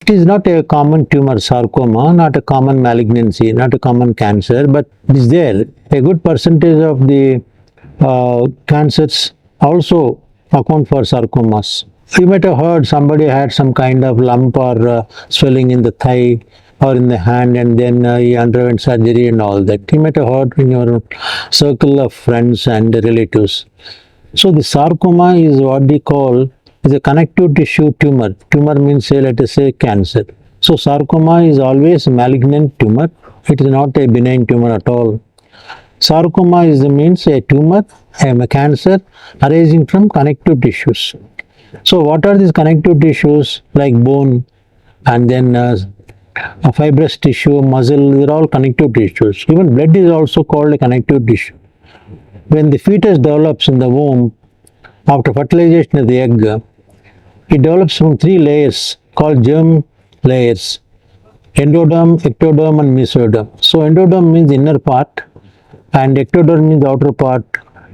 It is not a common tumor, sarcoma, not a common malignancy, not a common cancer, but it is there. A good percentage of the cancers also account for sarcomas. You might have heard somebody had some kind of lump or swelling in the thigh or in the hand, and then he underwent surgery and all that. You might have heard in your circle of friends and relatives. So the sarcoma is what we call is a connective tissue tumor. Tumor means, say, let us say, cancer. So sarcoma is always a malignant tumor. It is not a benign tumor at all. Sarcoma means a tumor, a cancer arising from connective tissues. So what are these connective tissues? Like bone, and then fibrous tissue, muscle, they are all connective tissues. Even blood is also called a connective tissue. When the fetus develops in the womb, after fertilization of the egg, it develops from three layers called germ layers: endoderm, ectoderm and mesoderm. So endoderm means the inner part, and ectoderm means the outer part,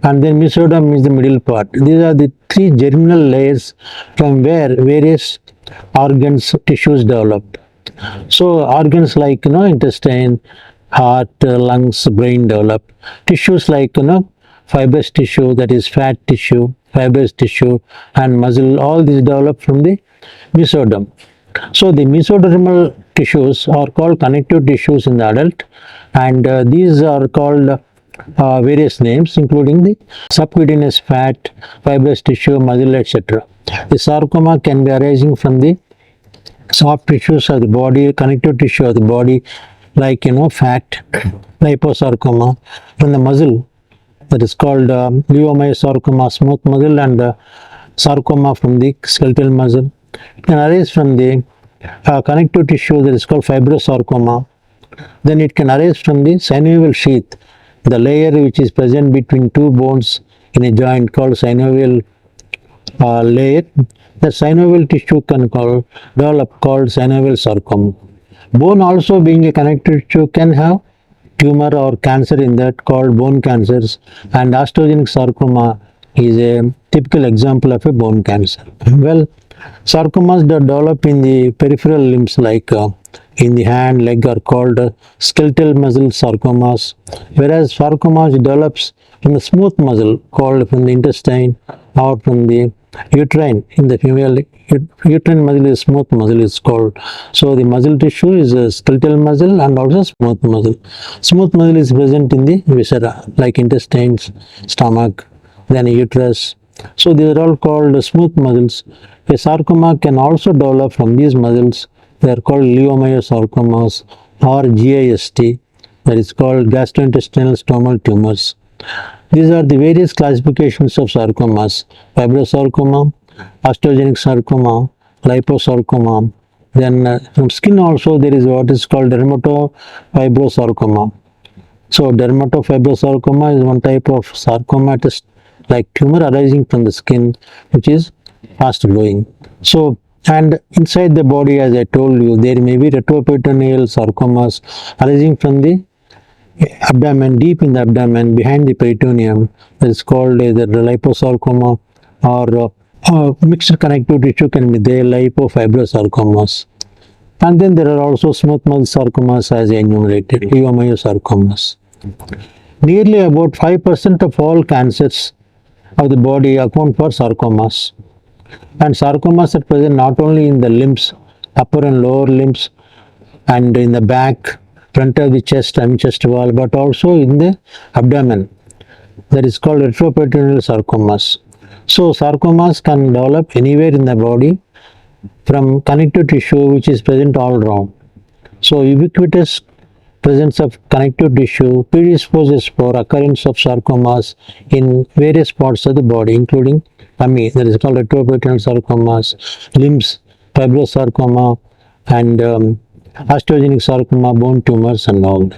and then mesoderm means the middle part. These are the three germinal layers from where various organs, tissues develop. So organs like intestine, heart, lungs, brain develop. Tissues like fibrous tissue, that is fat tissue, fibrous tissue and muscle, all these develop from the mesoderm. So the mesodermal tissues are called connective tissues in the adult, and these are called various names, including the subcutaneous fat, fibrous tissue, muscle, etc. The sarcoma can be arising from the soft tissues of the body, connective tissue of the body, like fat, liposarcoma, from the muscle, that is called Leiomyosarcoma, smooth muscle, and sarcoma from the skeletal muscle. It can arise from the connective tissue, that is called fibrosarcoma. Then it can arise from the synovial sheath, the layer which is present between two bones in a joint called synovial layer. The synovial tissue can develop called synovial sarcoma. Bone, also being a connective tissue, can have tumor or cancer in that called bone cancers, and osteogenic sarcoma is a typical example of a bone cancer. Well, sarcomas that develop in the peripheral limbs, like in the hand, leg, are called skeletal muscle sarcomas, whereas sarcomas develops from the smooth muscle called from the intestine or from the uterine. In the female, uterine muscle is smooth muscle is called. So the muscle tissue is a skeletal muscle and also smooth muscle. Smooth muscle is present in the viscera, like intestines, stomach, then uterus. So these are all called smooth muscles. A sarcoma can also develop from these muscles. They are called Leiomyosarcomas or GIST, that is called gastrointestinal stromal tumors. These are the various classifications of sarcomas: fibrosarcoma, osteogenic sarcoma, liposarcoma. Then from skin also there is what is called dermatofibrosarcoma. So dermatofibrosarcoma is one type of sarcomatous like tumor arising from the skin, which is fast growing. So, and inside the body, as I told you, there may be retroperitoneal sarcomas arising from the abdomen, deep in the abdomen, behind the peritoneum. That is called either liposarcoma or mixed connective tissue can be there, lipofibrosarcomas. And then there are also smooth muscle sarcomas, as I enumerated, leiomyosarcomas. Nearly about 5% of all cancers of the body account for sarcomas. And sarcomas are present not only in the limbs, upper and lower limbs, and in the back, front of the chest and chest wall, but also in the abdomen. That is called retroperitoneal sarcomas. So sarcomas can develop anywhere in the body from connective tissue which is present all around. So ubiquitous presence of connective tissue predisposes for occurrence of sarcomas in various parts of the body, including tummy, that is called retroperitoneal sarcomas, limbs, fibrosarcoma, and osteogenic sarcoma, bone tumors and all.